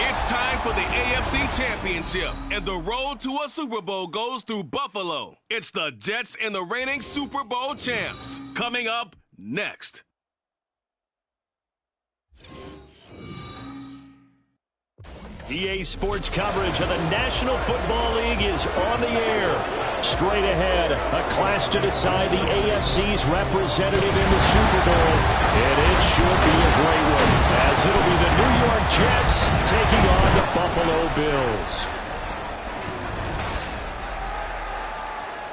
It's time for the AFC Championship, and the road to a Super Bowl goes through Buffalo. It's the Jets and the reigning Super Bowl champs. Coming up next. EA Sports coverage of the National Football League is on the air. Straight ahead, a clash to decide the AFC's representative in the Super Bowl. And it should be a great one, as it'll be the New York Jets taking on the Buffalo Bills.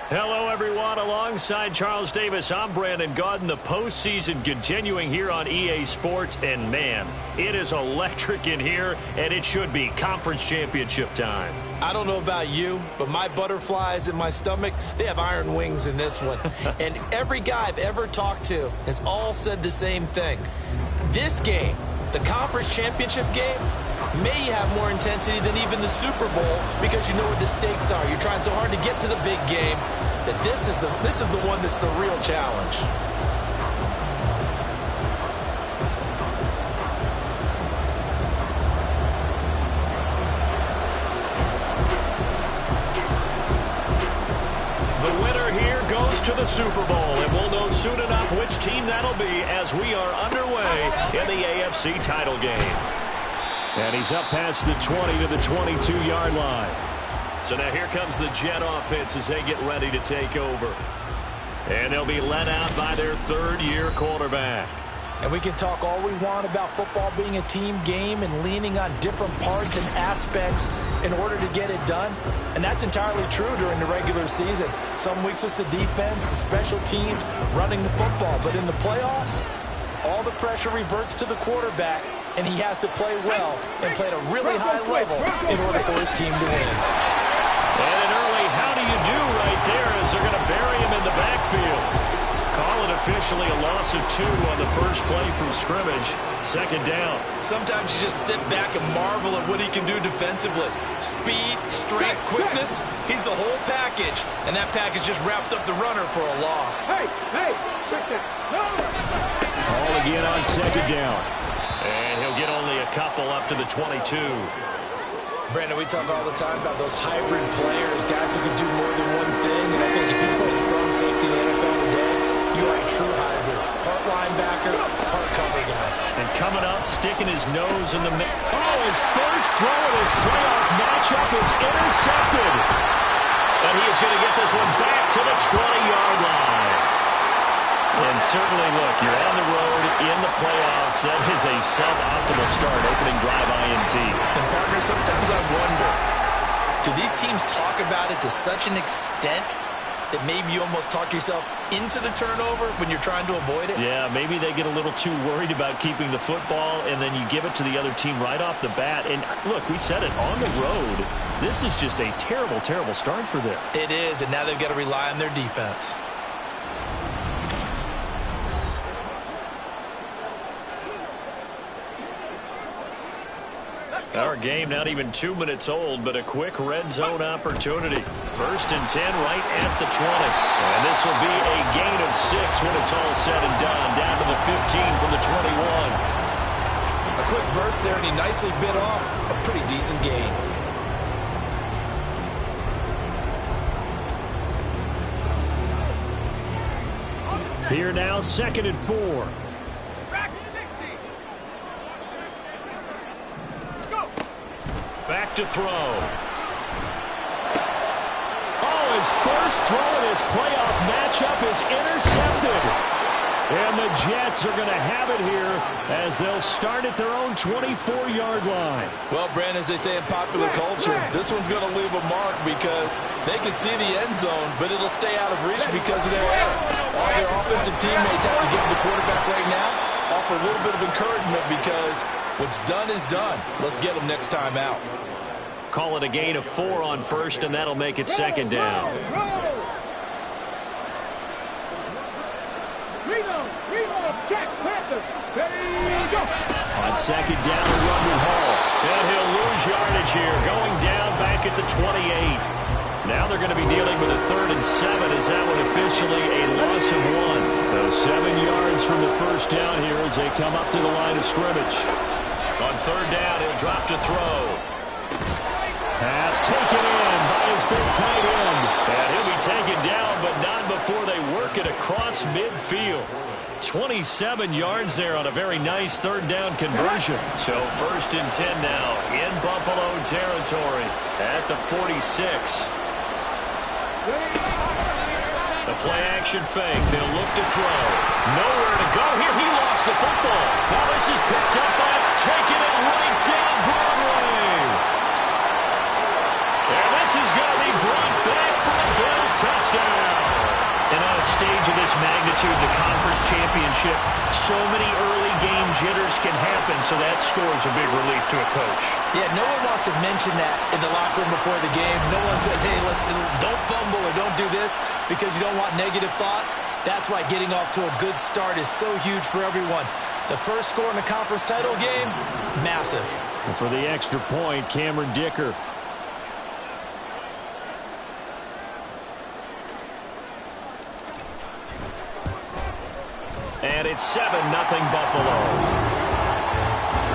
Hello, everyone. Alongside Charles Davis, I'm Brandon Gaudin. The postseason continuing here on EA Sports. And, man, it is electric in here, and it should be conference championship time. I don't know about you, but my butterflies in my stomach, they have iron wings in this one. And every guy I've ever talked to has all said the same thing. This game, the conference championship game, may have more intensity than even the Super Bowl because you know what the stakes are. You're trying so hard to get to the big game that this is the one that's the real challenge. The winner here goes to the Super Bowl, and we'll know soon enough which team that'll be as we are underway in the AFC title game. And he's up past the 20 to the 22-yard line. So now here comes the Jet offense as they get ready to take over. And they'll be led out by their third-year quarterback. And we can talk all we want about football being a team game and leaning on different parts and aspects in order to get it done. And that's entirely true during the regular season. Some weeks it's the defense, the special teams, running the football. But in the playoffs, all the pressure reverts to the quarterback, and he has to play well and play at a really high level in order for his team to win. And an early how do you do right there as they're going to bury him in the backfield. Call it officially a loss of 2 on the first play from scrimmage. Second down. Sometimes you just sit back and marvel at what he can do defensively. Speed, strength, quickness, he's the whole package. And that package just wrapped up the runner for a loss. Ball again on second down. And he'll get only a couple up to the 22. Brandon, we talk all the time about those hybrid players, guys who can do more than one thing. And I think if you play strong safety in the NFL today, you are a true hybrid. Part linebacker, part cover guy. And coming up, sticking his nose in the middle. Oh, his first throw in his playoff matchup is intercepted. And he is going to get this one back to the 20-yard line. And certainly, look, you're on the road in the playoffs. That is a suboptimal start, opening drive INT. And, partner, sometimes I wonder, do these teams talk about it to such an extent that maybe you almost talk yourself into the turnover when you're trying to avoid it? Yeah, maybe they get a little too worried about keeping the football, and then you give it to the other team right off the bat. And, look, we said it, on the road, this is just a terrible, terrible start for them. It is, and now they've got to rely on their defense. Our game not even 2 minutes old, but a quick red zone opportunity. 1st and 10 right at the 20. And this will be a gain of 6 when it's all said and done. Down to the 15 from the 21. A quick burst there, and he nicely bit off a pretty decent gain. Here now, 2nd and 4. Back to throw. Oh, his first throw in his playoff matchup is intercepted. And the Jets are going to have it here as they'll start at their own 24-yard line. Well, Brandon, as they say in popular culture, this one's going to leave a mark because they can see the end zone, but it'll stay out of reach because of their error. All their offensive teammates have to give the quarterback right now, offer a little bit of encouragement because what's done is done. Let's get them next time out. Call it a gain of 4 on 1st, and that'll make it 2nd down. On 2nd down, run with Hall. And he'll lose yardage here, going down back at the 28. Now they're going to be dealing with a 3rd and 7 as that one officially a loss of 1. So 7 yards from the first down here as they come up to the line of scrimmage. On 3rd down, he'll drop to throw. Pass taken in by his big tight end. And he'll be taken down, but not before they work it across midfield. 27 yards there on a very nice 3rd down conversion. So 1st and 10 now in Buffalo territory at the 46. The play action fake. They'll look to throw. Nowhere to go here. He lost the football. Now this is picked up by taking it right down Broadway. And this is going to be brought back for the Bills touchdown. And on a stage of this magnitude, the conference championship, so many early game jitters can happen, so that scores a big relief to a coach. Yeah, no one wants to mention that in the locker room before the game. No one says, hey, listen, don't fumble or don't do this because you don't want negative thoughts. That's why getting off to a good start is so huge for everyone. The first score in the conference title game, massive. And for the extra point, Cameron Dicker. And it's 7-0 Buffalo.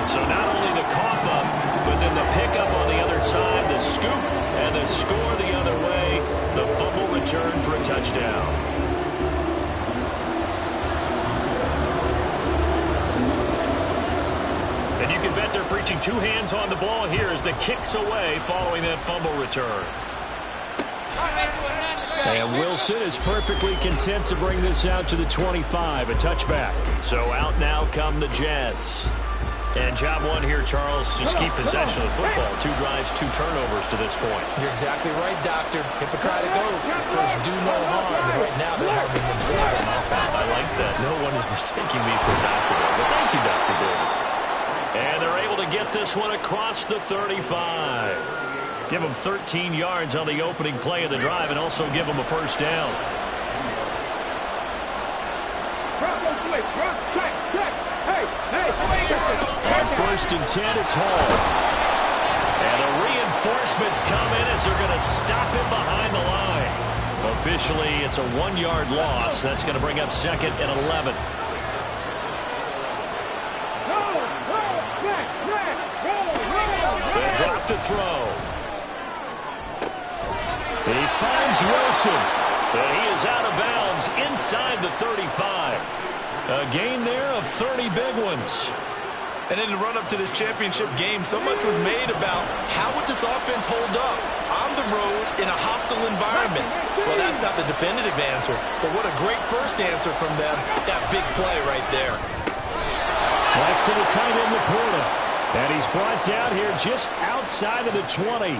So not only the cough up, but then the pickup on the other side, the scoop, and the score the other way, the fumble return for a touchdown. And you can bet they're preaching 2 hands on the ball here as the kick's away following that fumble return. And Wilson is perfectly content to bring this out to the 25, a touchback. So out now come the Jets. And job one here, Charles, just keep possession of the football. 2 drives, 2 turnovers to this point. You're exactly right, Doctor. Hippocratic oath. First, do no harm. And right now, they're harming themselves on offense. I like that. No one is mistaking me for Dr. Bill. But thank you, Dr. Davis. And they're able to get this one across the 35. Give them 13 yards on the opening play of the drive and also give them a first down. On 1st and 10, it's Hall. And the reinforcements come in as they're going to stop him behind the line. Officially, it's a 1-yard loss. That's going to bring up 2nd and 11. They drop to throw. He finds Wilson. But he is out of bounds inside the 35. A gain there of 30 big ones. And in the run-up to this championship game, so much was made about how would this offense hold up on the road in a hostile environment. Well, that's not the definitive answer, but what a great first answer from them. That big play right there. Pass to the tight end, Laporta. And he's brought down here just outside of the 20.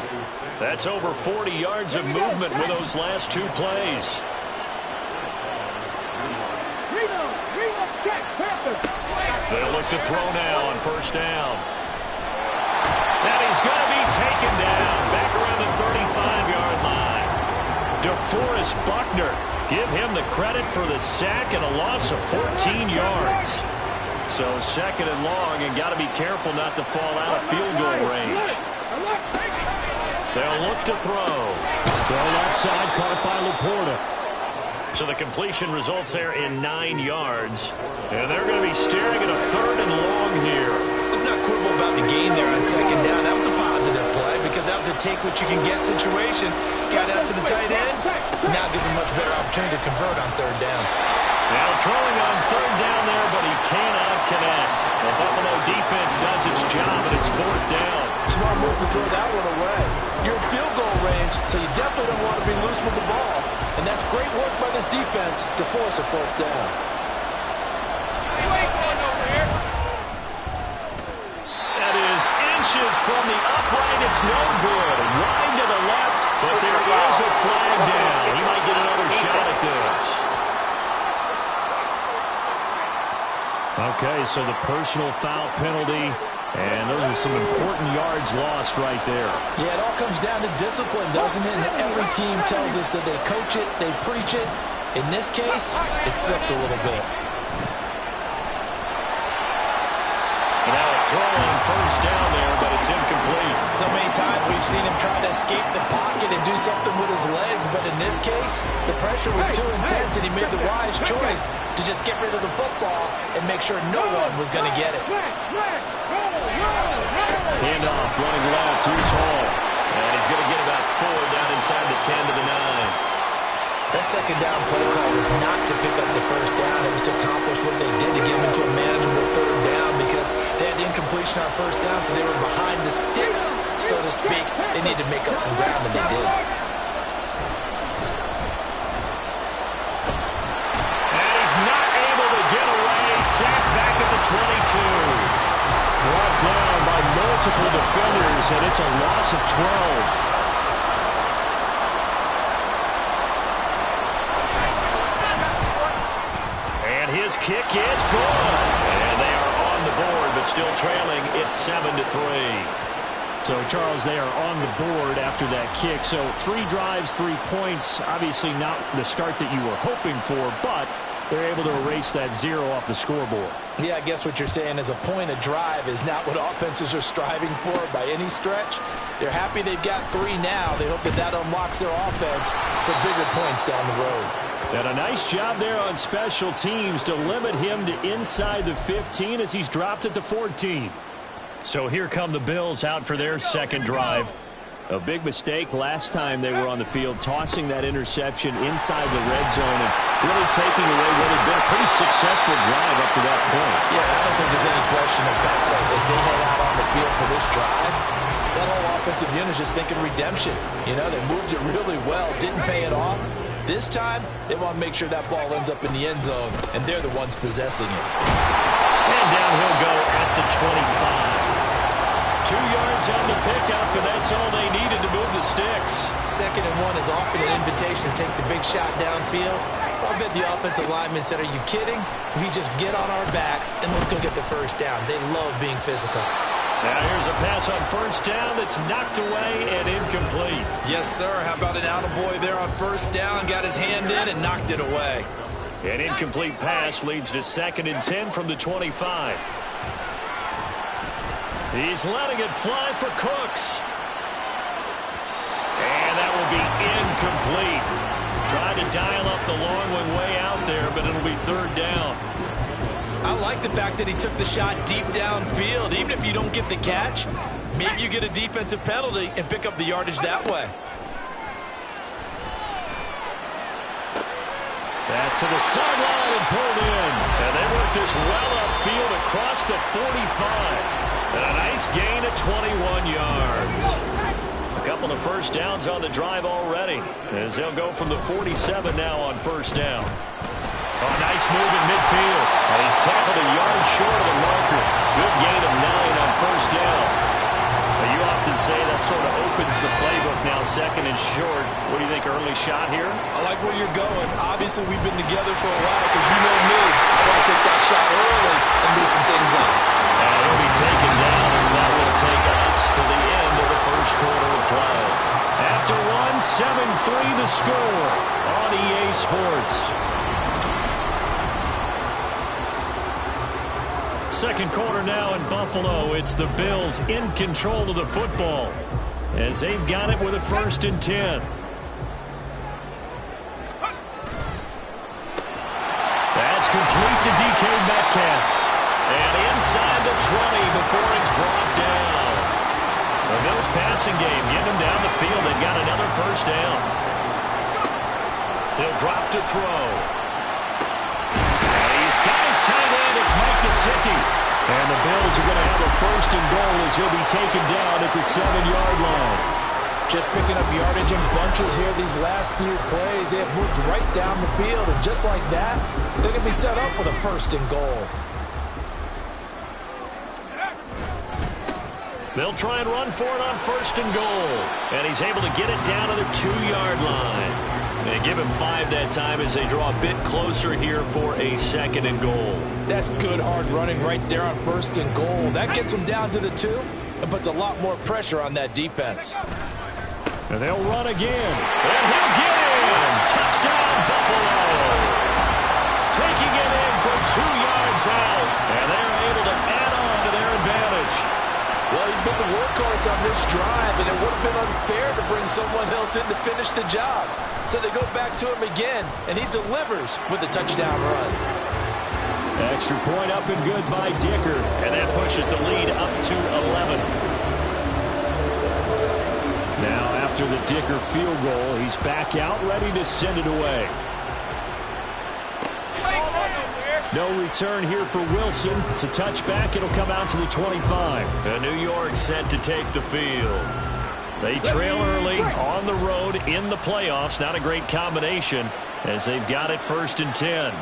That's over 40 yards of movement with those last 2 plays. They'll look to throw now on 1st down. And he's going to be taken down back around the 35-yard line. DeForest Buckner, give him the credit for the sack and a loss of 14 yards. So 2nd and long, and got to be careful not to fall out of field goal range. They'll look to throw. Throw left side, caught by Laporta. So the completion results there in 9 yards. And they're going to be staring at a 3rd and long here. Let's not quibble about the gain there on 2nd down. That was a positive play because that was a take-what-you-can-get situation. Got out to the tight end. Now gives him a much better opportunity to convert on 3rd down. Now throwing on 3rd down there, but he cannot connect. The Buffalo defense does its job, and it's 4th down. Smart move to throw that one away. You're in field goal range, so you definitely don't want to be loose with the ball. And that's great work by this defense to force a 4th down. That is inches from the upright. It's no good. Wide to the left, but there is a flag down. He might get another shot at this. Okay, so the personal foul penalty, and those are some important yards lost right there. Yeah, it all comes down to discipline, doesn't it? And every team tells us that they coach it, they preach it. In this case, it slipped a little bit. Now a throw on 1st down there, but it's incomplete. So many times we've seen him try to escape the pocket and do something with his legs, but in this case, the pressure was too intense, and he made the wise choice to just get rid of the football and make sure no one was going to get it. Handoff, running left, here's Hall. And he's going to get about 4 down inside the 10 to the 9. That 2nd down play call was not to pick up the 1st down. It was to accomplish what they did to get them into a manageable 3rd down because they had incompletion on 1st down, so they were behind the sticks, so to speak. They needed to make up some ground, and they did. And he's not able to get away. Sacked back at the 22. Brought down by multiple defenders, and it's a loss of 12. His kick is good. And they are on the board, but still trailing. It's 7-3. So, Charles, they are on the board after that kick. So, 3 drives, 3 points. Obviously not the start that you were hoping for, but they're able to erase that 0 off the scoreboard. Yeah, I guess what you're saying is a point a drive is not what offenses are striving for by any stretch. They're happy they've got 3 now. They hope that unlocks their offense for bigger points down the road. And a nice job there on special teams to limit him to inside the 15 as he's dropped at the 14. So here come the Bills out for their 2nd drive. A big mistake last time they were on the field, tossing that interception inside the red zone and really taking away what had been a pretty successful drive up to that point. Yeah, I don't think there's any question about it. As they head out on the field for this drive, that whole offensive unit is just thinking redemption. You know, they moved it really well, didn't pay it off. This time, they want to make sure that ball ends up in the end zone, and they're the ones possessing it. And down he'll go at the 25. 2 yards on the pickup, and that's all they needed to move the sticks. 2nd and 1 is often an invitation to take the big shot downfield. I bet the offensive linemen said, are you kidding? We just get on our backs, and let's go get the 1st down. They love being physical. Now here's a pass on 1st down that's knocked away and incomplete. Yes, sir. How about an attaboy there on 1st down? Got his hand in and knocked it away. An incomplete pass leads to 2nd and 10 from the 25. He's letting it fly for Cooks. And that will be incomplete. Trying to dial up the long one way out there, but it'll be 3rd down. I like the fact that he took the shot deep downfield. Even if you don't get the catch, maybe you get a defensive penalty and pick up the yardage that way. Pass to the sideline and pulled in. And they work this well upfield across the 45. And a nice gain of 21 yards. A couple of first downs on the drive already, as they'll go from the 47 now on 1st down. Oh, nice move in midfield. And he's tackled a yard short of the marker. Good gain of 9 on 1st down. You often say that sort of opens the playbook now, 2nd and short. What do you think, early shot here? I like where you're going. Obviously, we've been together for a while because you know me. I want to take that shot early and loosen things up. And he'll be taken down as that will take us to the end of the 1st quarter of play. After 7-3 the score on EA Sports. 2nd quarter now in Buffalo. It's the Bills in control of the football as they've got it with a 1st and 10. That's complete to DK Metcalf. And inside the 20 before it's brought down. The Bills passing game getting them down the field. They've got another 1st down. He'll drop to throw. He's got his tight end. It's Mike Gesicki. And the Bills are going to have a 1st and goal as he'll be taken down at the 7-yard line. Just picking up yardage in bunches here these last few plays. They have moved right down the field. And just like that, they're going to be set up with a 1st and goal. They'll try and run for it on 1st and goal. And he's able to get it down to the 2-yard line. They give him 5 that time as they draw a bit closer here for a 2nd and goal. That's good hard running right there on 1st and goal. That gets him down to the 2 and puts a lot more pressure on that defense. And they'll run again. And he'll get in. Touchdown, Buffalo. Taking it in from 2 yards out. And they're able to add on to their advantage. Well, he's been the workhorse on this drive, and it would have been unfair to bring someone else in to finish the job. So they go back to him again, and he delivers with a touchdown run. Extra point up and good by Dicker. And that pushes the lead up to 11. Now after the Dicker field goal, he's back out ready to send it away. No return here for Wilson. It's a touchback. It'll come out to the 25. And New York set to take the field. They trail early on the road in the playoffs. Not a great combination as they've got it 1st and 10.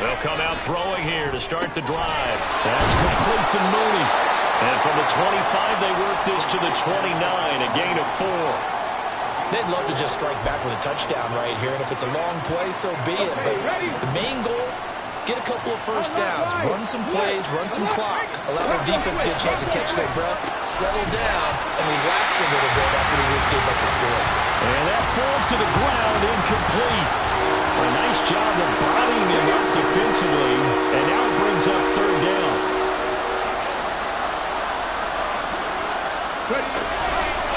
They'll come out throwing here to start the drive. That's complete to Mooney. And from the 25, they work this to the 29, a gain of 4. They'd love to just strike back with a touchdown right here, and if it's a long play, so be it. But the main goal, get a couple of 1st downs, run some plays, run some clock, allow their defense to get a chance to catch their breath, settle down, and relax a little bit after they just gave up the score. And that falls to the ground, incomplete. A nice job of bodying him up defensively, and now it brings up 3rd down.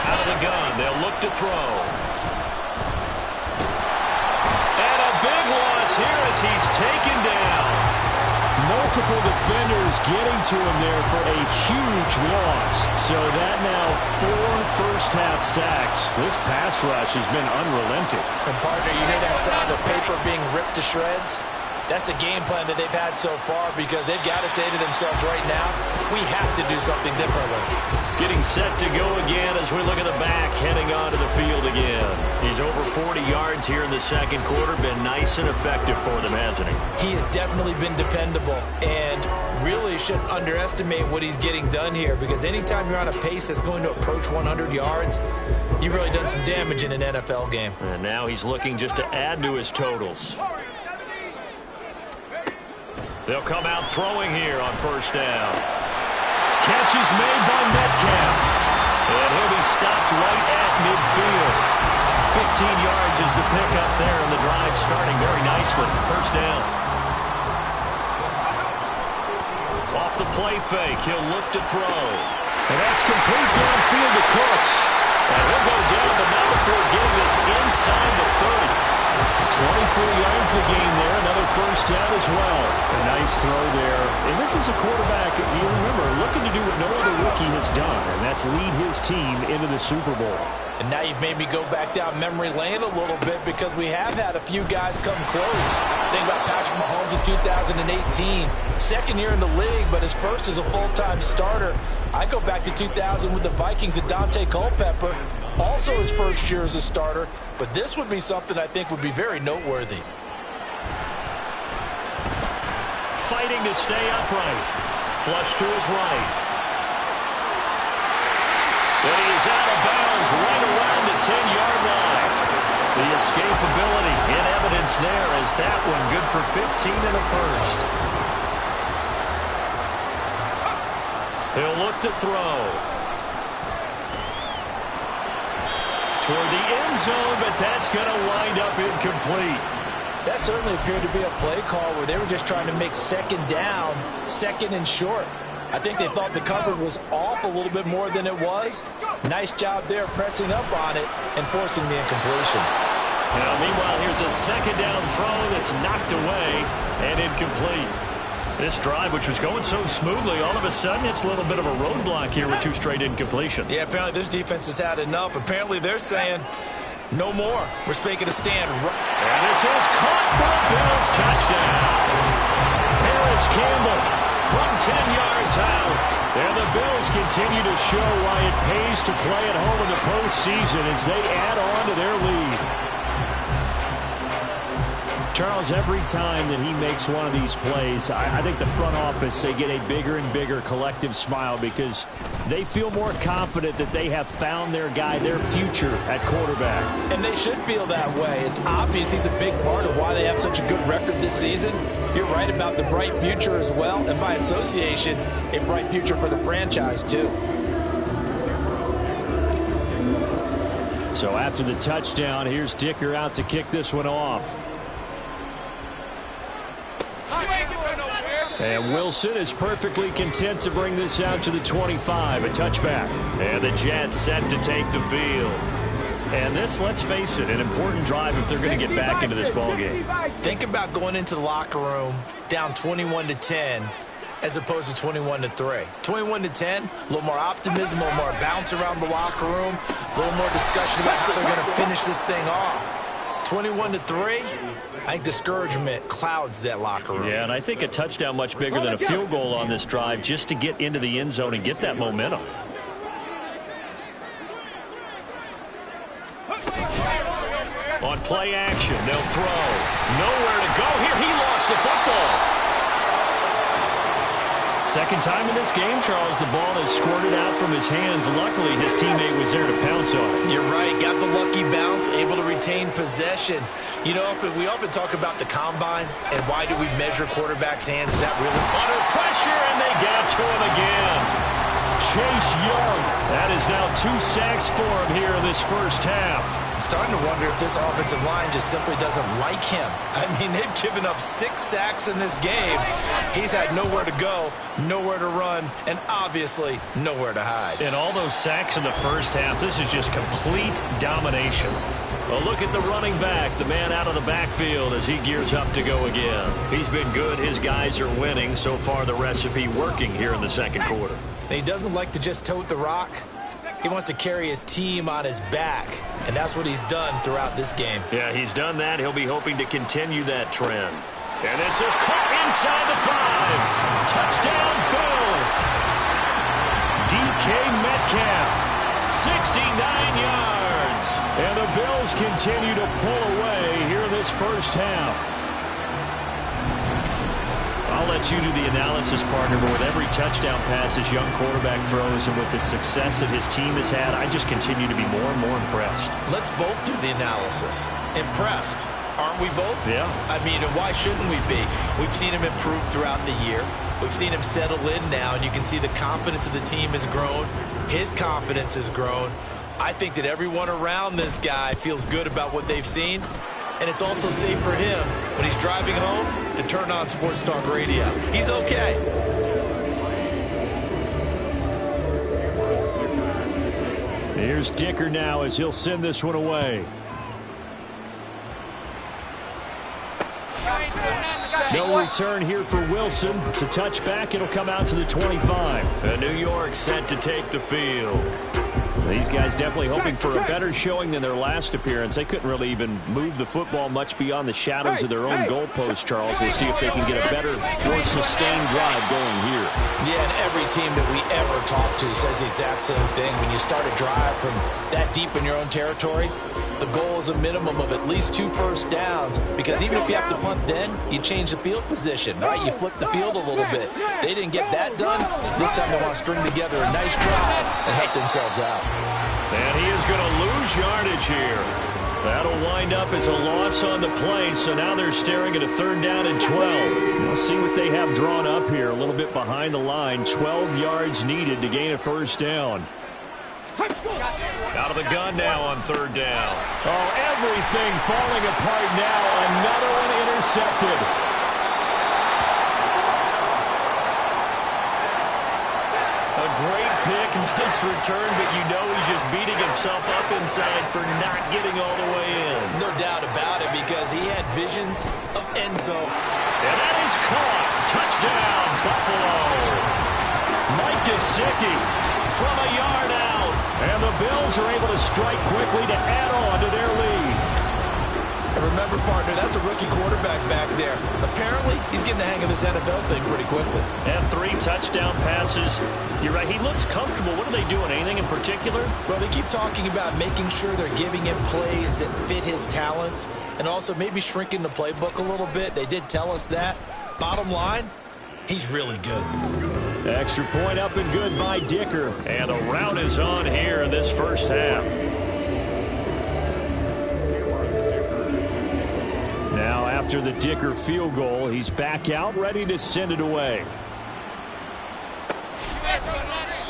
Out of the gun, they'll look to throw. And a big loss here as he's taken down. Multiple defenders getting to him there for a huge loss. So that now 4 first-half sacks. This pass rush has been unrelenting. And partner, you hear that sound of paper being ripped to shreds? That's the game plan that they've had so far because they've got to say to themselves right now, we have to do something differently. Getting set to go again as we look at the back, heading onto the field again. He's over 40 yards here in the 2nd quarter. Been nice and effective for them, hasn't he? He has definitely been dependable and really shouldn't underestimate what he's getting done here because anytime you're on a pace that's going to approach 100 yards, you've really done some damage in an NFL game. And now he's looking just to add to his totals. They'll come out throwing here on 1st down. Catch is made by Metcalf. And he'll be stopped right at midfield. 15 yards is the pickup there, and the drive starting very nicely. First down. Off the play fake, he'll look to throw. And that's complete downfield to Cooks. And he'll go down, but not before getting this inside the 30. 24 yards the gain there, another first down as well. A nice throw there. And this is a quarterback, you remember, looking to do what no other rookie has done, and that's lead his team into the Super Bowl. And now you've made me go back down memory lane a little bit because we have had a few guys come close. Think about Patrick Mahomes in 2018. Second year in the league, but his first as a full-time starter. I go back to 2000 with the Vikings and Dante Culpepper. Also his first year as a starter. But this would be something I think would be very noteworthy. Fighting to stay upright. Flush to his right. And he is out of bounds right around the 10-yard line. The escapability in evidence there as that one good for 15 and a first. He'll look to throw. Toward the end zone, but that's going to wind up incomplete. That certainly appeared to be a play call where they were just trying to make second down, second and short. I think they thought the coverage was off a little bit more than it was. Nice job there pressing up on it and forcing the incompletion. Now, meanwhile, here's a second down throw that's knocked away and incomplete. This drive, which was going so smoothly, all of a sudden it's a little bit of a roadblock here with 2 straight incompletions. Yeah, apparently this defense has had enough. Apparently they're saying no more. We're making a stand. And this is caught for a Bills touchdown. Harris Campbell from 10 yards out. And the Bills continue to show why it pays to play at home in the postseason as they add on to their lead. Charles, every time that he makes one of these plays, I think the front office, they get a bigger and bigger collective smile because they feel more confident that they have found their guy, their future at quarterback. And they should feel that way. It's obvious he's a big part of why they have such a good record this season. You're right about the bright future as well, and by association, a bright future for the franchise too. So after the touchdown, here's Dicker out to kick this one off. And Wilson is perfectly content to bring this out to the 25, a touchback. And the Jets set to take the field. And this, let's face it, an important drive if they're going to get back into this ballgame. Think about going into the locker room down 21-10 as opposed to 21-3. 21-10, a little more optimism, a little more bounce around the locker room, a little more discussion about how they're going to finish this thing off. 21-3, I think discouragement clouds that locker room. Yeah, and I think a touchdown much bigger than a field goal on this drive just to get into the end zone and get that momentum. On play action, they'll throw. Nowhere to go here. He lost the football. Second time in this game, Charles, the ball has squirted out from his hands. Luckily, his teammate was there to pounce on it. You're right. Got the lucky bounce, able to retain possession. You know, we often talk about the combine and why do we measure quarterbacks' hands. Is that really under pressure, and they got to him again. Chase Young. That is now 2 sacks for him here in this first half. Starting to wonder if this offensive line just simply doesn't like him. I mean, they've given up 6 sacks in this game. He's had nowhere to go, nowhere to run, and obviously nowhere to hide. And all those sacks in the first half, this is just complete domination. Well, look at the running back, the man out of the backfield as he gears up to go again. He's been good. His guys are winning. So far, the recipe working here in the second quarter. And he doesn't like to just tote the rock. He wants to carry his team on his back, and that's what he's done throughout this game. Yeah, he's done that. He'll be hoping to continue that trend. And this is caught inside the 5. Touchdown, Bills. DK Metcalf, 69 yards. And the Bills continue to pull away here in this first half. I'll let you do the analysis, partner, but with every touchdown pass his young quarterback throws and with the success that his team has had, I just continue to be more and more impressed. Let's both do the analysis. Impressed. Aren't we both? Yeah. I mean, why shouldn't we be? We've seen him improve throughout the year. We've seen him settle in now, and you can see the confidence of the team has grown. His confidence has grown. I think that everyone around this guy feels good about what they've seen, and it's also safe for him when he's driving home to turn on Sports Talk Radio. He's okay. Here's Dicker now as he'll send this one away. No return here for Wilson. It's a touchback. It'll come out to the 25. And New York set to take the field. These guys definitely hoping for a better showing than their last appearance. They couldn't really even move the football much beyond the shadows of their own goalpost, Charles. We'll see if they can get a better, more sustained drive going here. Yeah, and every team that we ever talk to says the exact same thing. When you start a drive from that deep in your own territory, the goal is a minimum of at least 2 first downs, because even if you have to punt then, you change the field position, right? You flip the field a little bit. They didn't get that done. This time they want to string together a nice drive and help themselves out. And he is going to lose yardage here. That'll wind up as a loss on the play, so now they're staring at a 3rd down and 12. We'll see what they have drawn up here, a little bit behind the line. 12 yards needed to gain a 1st down. Out of the gun now on 3rd down. Oh, everything falling apart now. Another one intercepted. A great pick, nice return, but you know he's just beating himself up inside for not getting all the way in. No doubt about it, because he had visions of end zone. And that is caught. Touchdown, Buffalo. Mike Gesicki from a yard out. And the Bills are able to strike quickly to add on to their lead. And remember, partner, that's a rookie quarterback back there. Apparently, he's getting the hang of this NFL thing pretty quickly. And 3 touchdown passes. You're right, he looks comfortable. What are they doing? Anything in particular? Well, they keep talking about making sure they're giving him plays that fit his talents, and also maybe shrinking the playbook a little bit. They did tell us that. Bottom line, he's really good. Extra point up and good by Dicker. And a rout is on here in this first half. Now after the Dicker field goal, he's back out ready to send it away.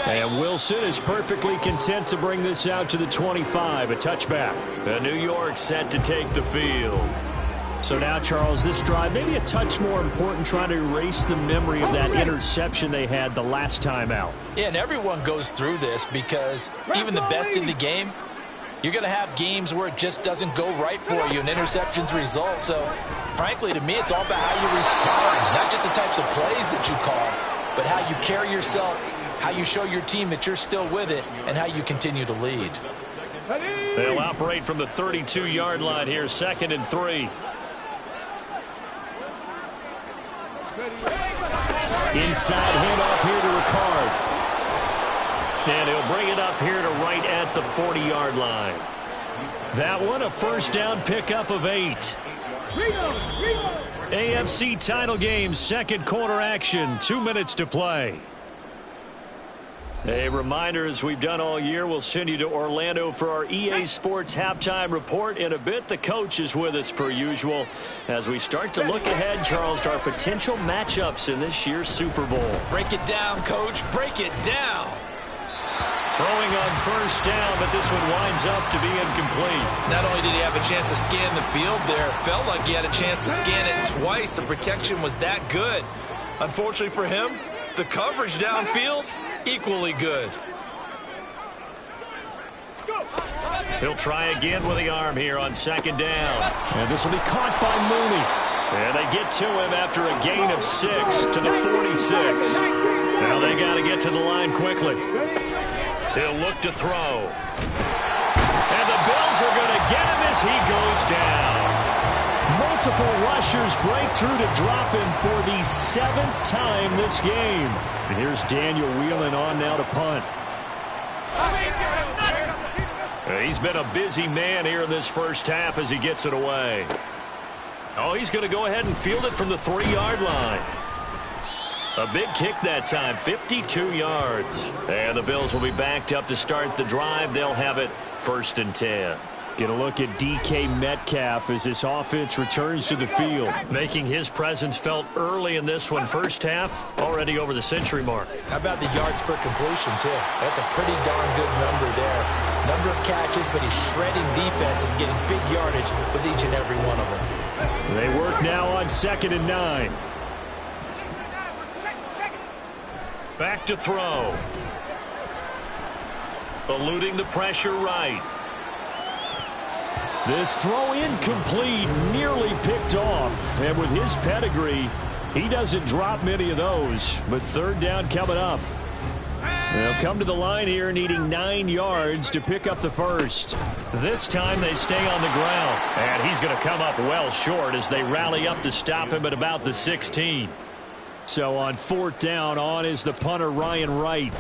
And Wilson is perfectly content to bring this out to the 25, a touchback. And New York set to take the field. So now, Charles, this drive maybe a touch more important, trying to erase the memory of that interception they had the last time out. Yeah, and everyone goes through this, because even the best in the game, you're going to have games where it just doesn't go right for you, and interceptions result. So, frankly, to me, it's all about how you respond, not just the types of plays that you call, but how you carry yourself, how you show your team that you're still with it, and how you continue to lead. They'll operate from the 32-yard line here, 2nd and 3. Inside handoff here to Ricard. And he'll bring it up here to right at the 40-yard line. That one a 1st down pickup of 8. AFC title game, 2nd quarter action, 2 minutes to play. A reminder, as we've done all year, we'll send you to Orlando for our EA Sports halftime report. In a bit, the coach is with us per usual as we start to look ahead, Charles, to our potential matchups in this year's Super Bowl. Break it down, Coach. Break it down. Throwing on 1st down, but this one winds up to be incomplete. Not only did he have a chance to scan the field there, it felt like he had a chance to scan it twice. The protection was that good. Unfortunately for him, the coverage downfield, equally good. He'll try again with the arm here on 2nd down. And this will be caught by Mooney. And they get to him after a gain of 6 to the 46. Now they got to get to the line quickly. He'll look to throw. And the Bills are going to get him as he goes down. Multiple rushers break through to drop him for the 7th time this game. And here's Daniel wheeling on now to punt. He's been a busy man here in this first half as he gets it away. Oh, he's going to go ahead and field it from the 3-yard line. A big kick that time, 52 yards. And the Bills will be backed up to start the drive. They'll have it 1st and 10. Get a look at DK Metcalf as this offense returns to the field, making his presence felt early in this one. First half, already over the century mark. How about the yards per completion, too? That's a pretty darn good number there. Number of catches, but he's shredding defense. Is getting big yardage with each and every one of them. They work now on 2nd and 9. Back to throw. Eluding the pressure right. This throw incomplete, nearly picked off. And with his pedigree, he doesn't drop many of those. But 3rd down coming up. They'll come to the line here needing 9 yards to pick up the first. This time they stay on the ground. And he's going to come up well short as they rally up to stop him at about the 16. So on 4th down, on is the punter Ryan Wright.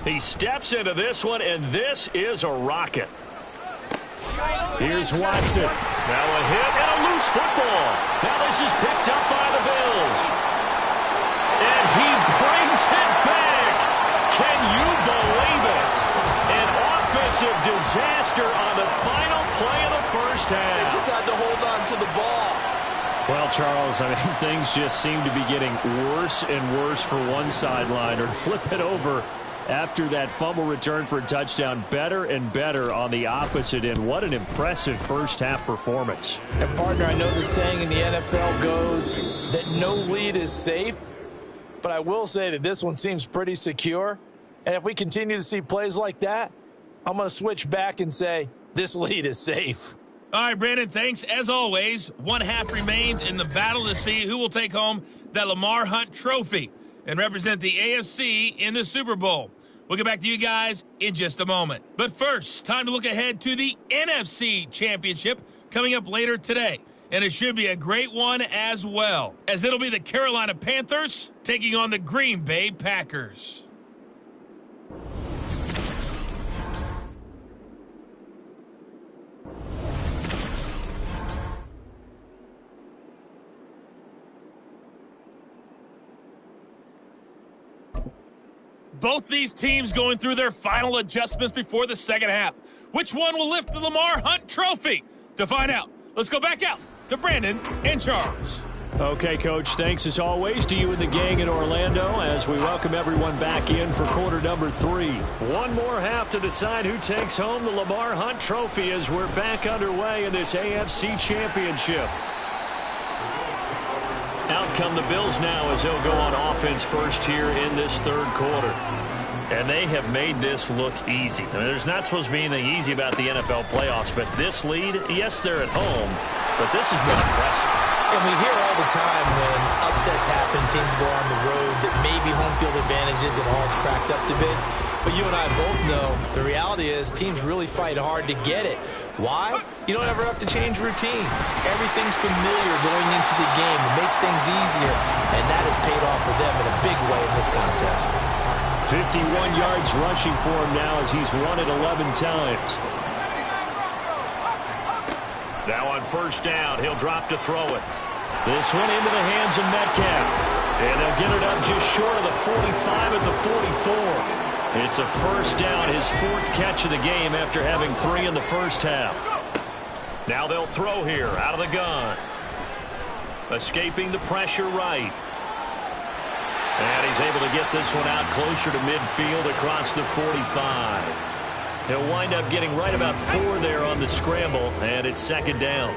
He steps into this one, and this is a rocket. Here's Watson. Now a hit and a loose football. Now this is picked up by the Bills. And he brings it back. Can you believe it? An offensive disaster on the final play of the first half. They just had to hold on to the ball. Well, Charles, I mean, things just seem to be getting worse and worse for one sideline. Or flip it over. After that fumble return for a touchdown, better and better on the opposite end. What an impressive first half performance. And partner, I know the saying in the NFL goes that no lead is safe, but I will say that this one seems pretty secure. And if we continue to see plays like that, I'm going to switch back and say this lead is safe. All right, Brandon, thanks. As always, 1 half remains in the battle to see who will take home that Lamar Hunt trophy and represent the AFC in the Super Bowl. We'll get back to you guys in just a moment. But first, time to look ahead to the NFC Championship coming up later today. And it should be a great one as well, as it'll be the Carolina Panthers taking on the Green Bay Packers. Both these teams going through their final adjustments before the second half. Which one will lift the Lamar Hunt trophy? To find out, let's go back out to Brandon and Charles. Okay, Coach, thanks as always to you and the gang in Orlando as we welcome everyone back in for quarter number 3. One more half to decide who takes home the Lamar Hunt trophy as we're back underway in this AFC Championship. Out come the Bills now as they'll go on offense first here in this 3rd quarter. And they have made this look easy. I mean, there's not supposed to be anything easy about the NFL playoffs, but this lead, yes, they're at home, but this has been impressive. And we hear all the time when upsets happen, teams go on the road, that maybe home field advantages and all it's cracked up to be. But you and I both know the reality is teams really fight hard to get it. Why? You don't ever have to change routine. Everything's familiar going into the game. It makes things easier, and that has paid off for them in a big way in this contest. 51 yards rushing for him now as he's run it 11 times. Now on first down, he'll drop to throw it. This one into the hands of Metcalf. And they'll get it up just short of the 45 at the 44. It's a first down, his 4th catch of the game after having 3 in the first half. Now they'll throw here out of the gun. Escaping the pressure right. And he's able to get this one out closer to midfield across the 45. He'll wind up getting right about 4 there on the scramble, and it's 2nd down.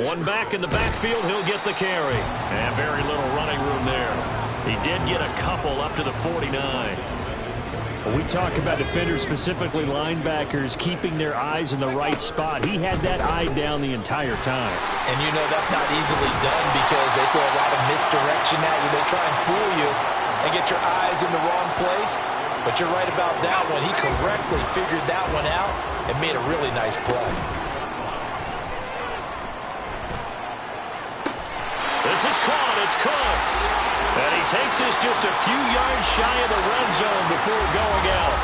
One back in the backfield, he'll get the carry. And very little running room there. He did get a couple up to the 49. When we talk about defenders, specifically linebackers, keeping their eyes in the right spot, he had that eye down the entire time. And you know that's not easily done because they throw a lot of misdirection at you. They try and fool you and get your eyes in the wrong place. But you're right about that one. He correctly figured that one out and made a really nice play. This is caught. It's Cooks. And he takes us just a few yards shy of the red zone before going out.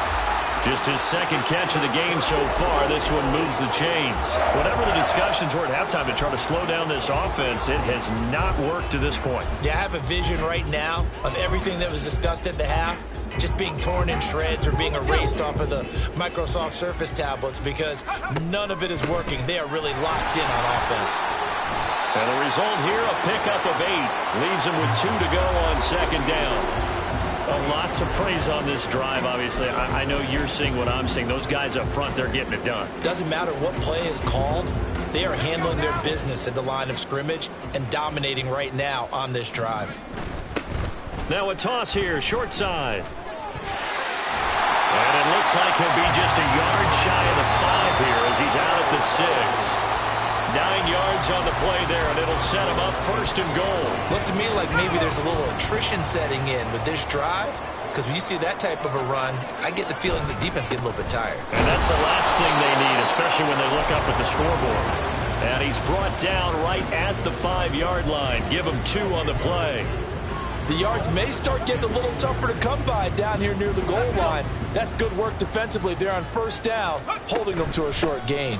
Just his 2nd catch of the game so far. This one moves the chains. Whatever the discussions were at halftime to try to slow down this offense, it has not worked to this point. Yeah, I have a vision right now of everything that was discussed at the half. just being torn in shreds or being erased off of the Microsoft Surface tablets because none of it is working. They are really locked in on offense. And the result here, a pickup of 8. Leaves them with 2 to go on second down. A lot to praise on this drive, obviously. I know you're seeing what I'm seeing. Those guys up front, they're getting it done. Doesn't matter what play is called. They are handling their business at the line of scrimmage and dominating right now on this drive. Now a toss here, short side. And it looks like he'll be just a yard shy of the 5 here as he's out at the 6. 9 yards on the play there, and it'll set him up first and goal. Looks to me like maybe there's a little attrition setting in with this drive, because when you see that type of a run, I get the feeling the defense get a little bit tired. And that's the last thing they need, especially when they look up at the scoreboard. And he's brought down right at the 5-yard line. Give him 2 on the play. The yards may start getting a little tougher to come by down here near the goal line. That's good work defensively there on first down, holding them to a short gain.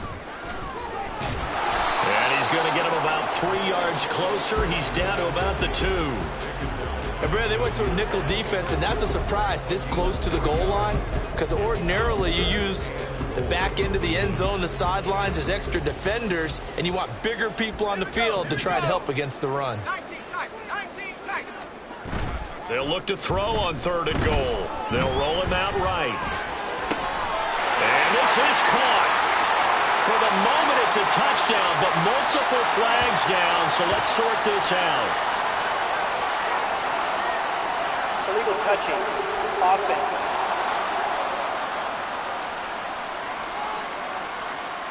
And he's going to get him about 3 yards closer. He's down to about the 2. And Brad, they went to a nickel defense, and that's a surprise this close to the goal line, because ordinarily you use the back end of the end zone, the sidelines as extra defenders, and you want bigger people on the field to try and help against the run. 19 tight. They'll look to throw on 3rd and goal. They'll roll him out right. And this is caught. For the moment, it's a touchdown, but multiple flags down, so let's sort this out. Illegal touching. Offense.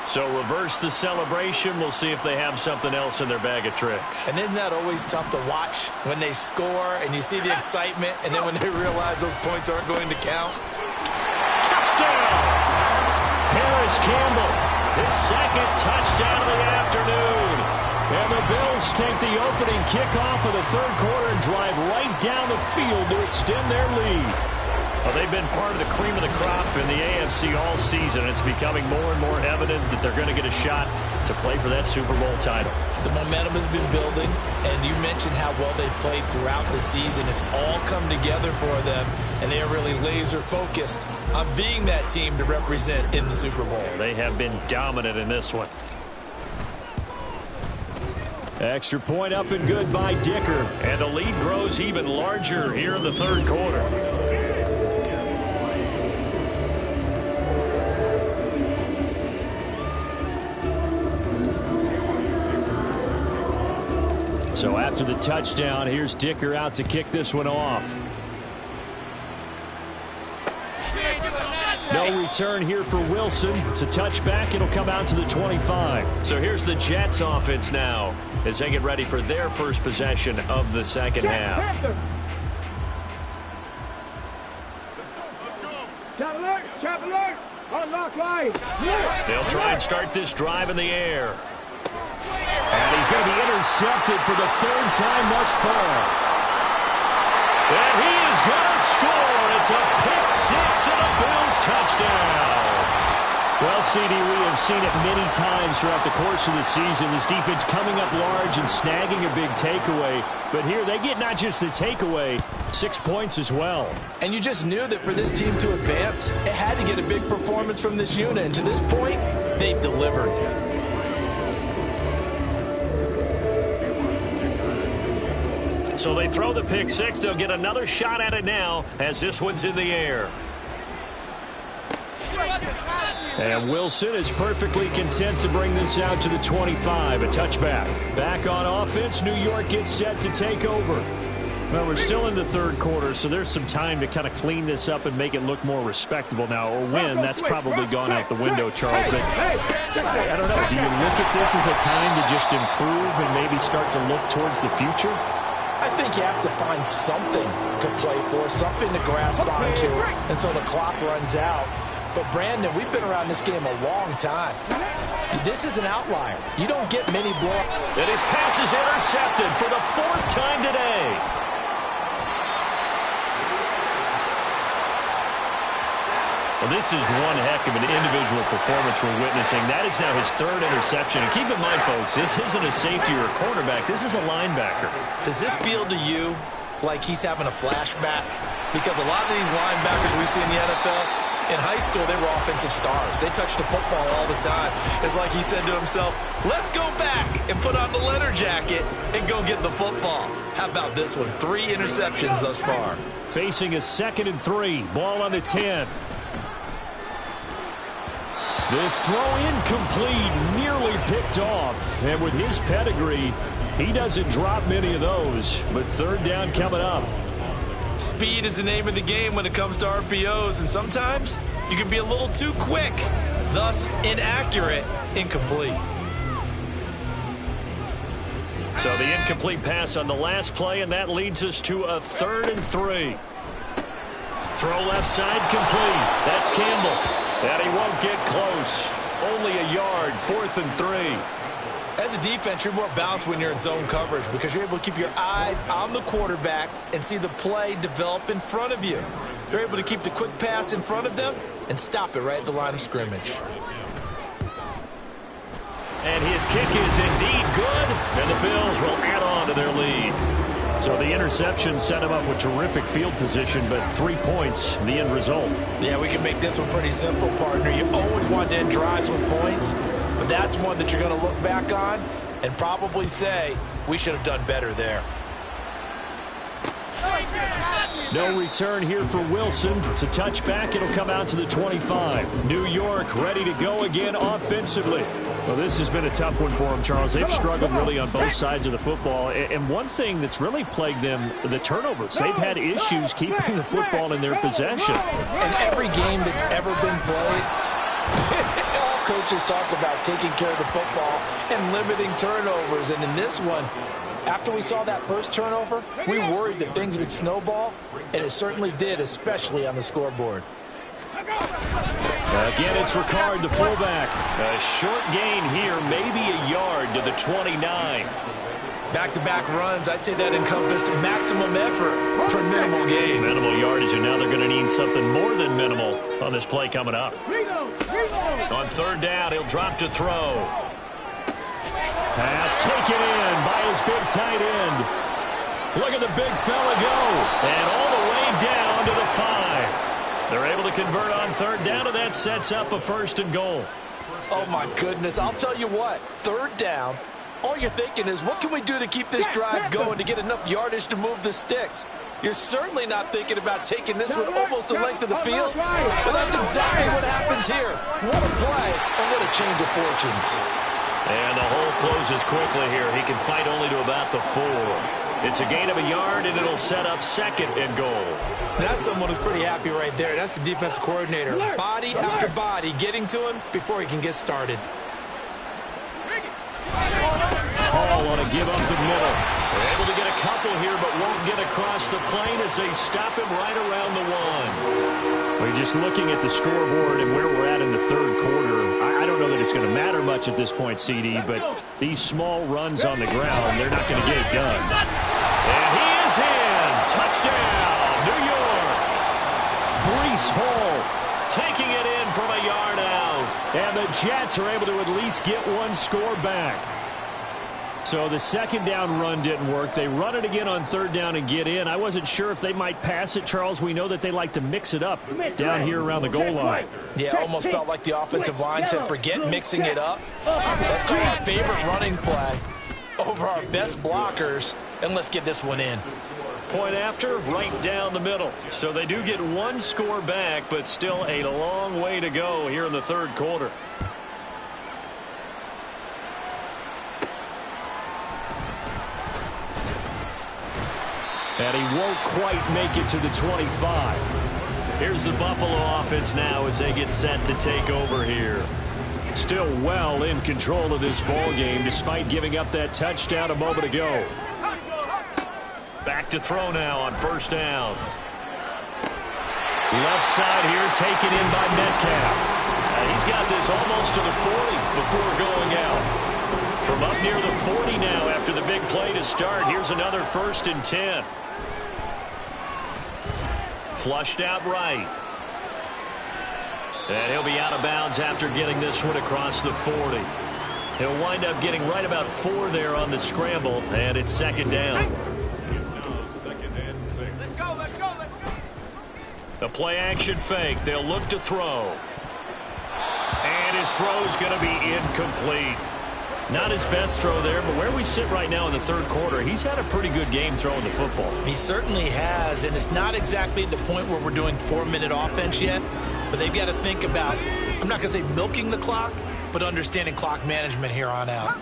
So reverse the celebration. We'll see if they have something else in their bag of tricks. And isn't that always tough to watch when they score and you see the excitement, and then when they realize those points aren't going to count? Touchdown! Harris Campbell, his 2nd touchdown of the afternoon. And the Bills take the opening kickoff of the 3rd quarter and drive right down the field to extend their lead. Well, they've been part of the cream of the crop in the AFC all season. It's becoming more and more evident that they're going to get a shot to play for that Super Bowl title. The momentum has been building, and you mentioned how well they've played throughout the season. It's all come together for them, and they are really laser-focused on being that team to represent in the Super Bowl. They have been dominant in this one. Extra point up and good by Dicker, and the lead grows even larger here in the 3rd quarter. So after the touchdown, here's Dicker out to kick this one off. No return here for Wilson. It's a touchback. It'll come out to the 25. So here's the Jets offense now as they get ready for their first possession of the second half. Trap alert! Unlock line! They'll try and start this drive in the air. And he's going to be intercepted for the 3rd time thus far. And he is going to score. It's a pick-6 and a Bills touchdown. Well, CD, we have seen it many times throughout the course of the season. This defense coming up large and snagging a big takeaway. But here they get not just the takeaway, 6 points as well. And you just knew that for this team to advance, it had to get a big performance from this unit. And to this point, they've delivered. So they throw the pick-6. They'll get another shot at it now as this one's in the air. And Wilson is perfectly content to bring this out to the 25, a touchback. Back on offense, New York gets set to take over. Well, we're still in the 3rd quarter, so there's some time to kind of clean this up and make it look more respectable now. Or win, that's probably gone out the window, Charles. But I don't know. Do you look at this as a time to just improve and maybe start to look towards the future? I think you have to find something to play for, something to grasp onto until the clock runs out. But, Brandon, we've been around this game a long time. This is an outlier. You don't get many blocks. And his pass is intercepted for the 4th time today. Well, this is one heck of an individual performance we're witnessing. That is now his 3rd interception. And keep in mind, folks, this isn't a safety or a cornerback. This is a linebacker. Does this feel to you like he's having a flashback, because a lot of these linebackers we see in the NFL, in high school, they were offensive stars. They touched the football all the time. It's like he said to himself, let's go back and put on the leather jacket and go get the football. How about this one? 3 interceptions thus far. Facing a 2nd and 3. Ball on the 10. This throw incomplete, nearly picked off. And with his pedigree, he doesn't drop many of those. But 3rd down coming up. Speed is the name of the game when it comes to RPOs, and sometimes you can be a little too quick, thus inaccurate, incomplete. So the incomplete pass on the last play, and that leads us to a 3rd and 3. Throw left side complete. That's Campbell. And he won't get close. Only a yard, 4th and 3. As a defense, you're more balanced when you're in zone coverage because you're able to keep your eyes on the quarterback and see the play develop in front of you. They're able to keep the quick pass in front of them and stop it right at the line of scrimmage. And his kick is indeed good, and the Bills will add on to their lead. So the interception set him up with terrific field position, but 3 points, the end result. Yeah, we can make this one pretty simple, partner. You always want to end drives with points, but that's one that you're going to look back on and probably say, we should have done better there. No return here for Wilson. It's a touchback. It'll come out to the 25. New York ready to go again offensively. Well, this has been a tough one for them, Charles. They've struggled really on both sides of the football. And one thing that's really plagued them, the turnovers. They've had issues keeping the football in their possession. In every game that's ever been played, all coaches talk about taking care of the football and limiting turnovers. And in this one, after we saw that first turnover, we worried that things would snowball, and it certainly did, especially on the scoreboard. Again, it's Ricard, the fullback. A short gain here, maybe a yard to the 29. Back-to-back runs, I'd say that encompassed maximum effort for minimal gain. Minimal yardage, and now they're going to need something more than minimal on this play coming up. On 3rd down, he'll drop to throw. Pass taken in by his big tight end. Look at the big fella go. And all the way down to the 5. They're able to convert on 3rd down, and that sets up a 1st and goal. Oh, my goodness. I'll tell you what. 3rd down, all you're thinking is, what can we do to keep this drive going to get enough yardage to move the sticks? You're certainly not thinking about taking this one almost the length of the field. But that's exactly what happens here. What a play, and what a change of fortunes. And the hole closes quickly here. He can fight only to about the 4. It's a gain of a yard, and it'll set up 2nd and goal. That's someone who's pretty happy right there. That's the defensive coordinator. Body after body getting to him before he can get started. Hall on a give up the middle. They're able to get a couple here, but won't get across the plane as they stop him right around the 1. We're just looking at the scoreboard and where we're at in the 3rd quarter. I don't know that it's going to matter much at this point, CD, but these small runs on the ground, they're not going to get it done. And he is in. Touchdown, New York. Breece Hall taking it in from a yard out. And the Jets are able to at least get one score back. So the 2nd down run didn't work. They run it again on 3rd down and get in. I wasn't sure if they might pass it, Charles. We know that they like to mix it up down here around the goal line. Yeah, almost felt like the offensive line said, forget mixing it up. Let's call our favorite running play over our best blockers, and let's get this one in. Point after, right down the middle. So they do get one score back, but still a long way to go here in the 3rd quarter. And he won't quite make it to the 25. Here's the Buffalo offense now as they get set to take over here. Still well in control of this ball game despite giving up that touchdown a moment ago. Back to throw now on 1st down. Left side here taken in by Metcalf. He's got this almost to the 40 before going out. From up near the 40 now after the big play to start. Here's another 1st and 10. Flushed out right. And he'll be out of bounds after getting this one across the 40. He'll wind up getting right about 4 there on the scramble, and it's 2nd down. It's now 2nd and The play-action fake. They'll look to throw. And his throw's going to be incomplete. Not his best throw there, but where we sit right now in the third quarter, he's had a pretty good game throwing the football. He certainly has, and it's not exactly at the point where we're doing 4-minute offense yet, but they've got to think about, I'm not going to say milking the clock, but understanding clock management here on out.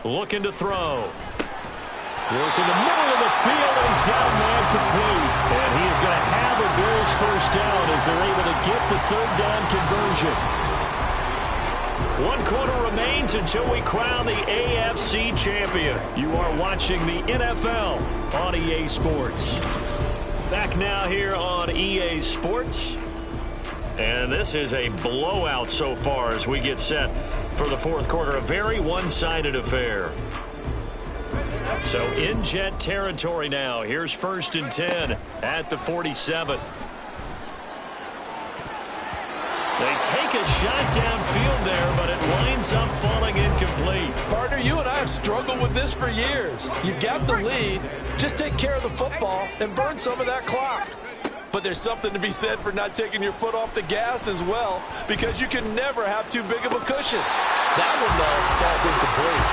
Looking to throw. Work in the middle of the field, and he's got a man complete. And he is going to have a Bills first down as they're able to get the third down conversion. 1 quarter remains until we crown the AFC champion. You are watching the NFL on EA Sports. Back now here on EA Sports. And this is a blowout so far as we get set for the fourth quarter. A very one-sided affair. So in Jet territory now. Here's 1st and 10 at the 47. They take a shot downfield there, but it winds up falling incomplete. Partner, you and I have struggled with this for years. You've got the lead. Just take care of the football and burn some of that clock. But there's something to be said for not taking your foot off the gas as well, because you can never have too big of a cushion. That one, though, falls incomplete.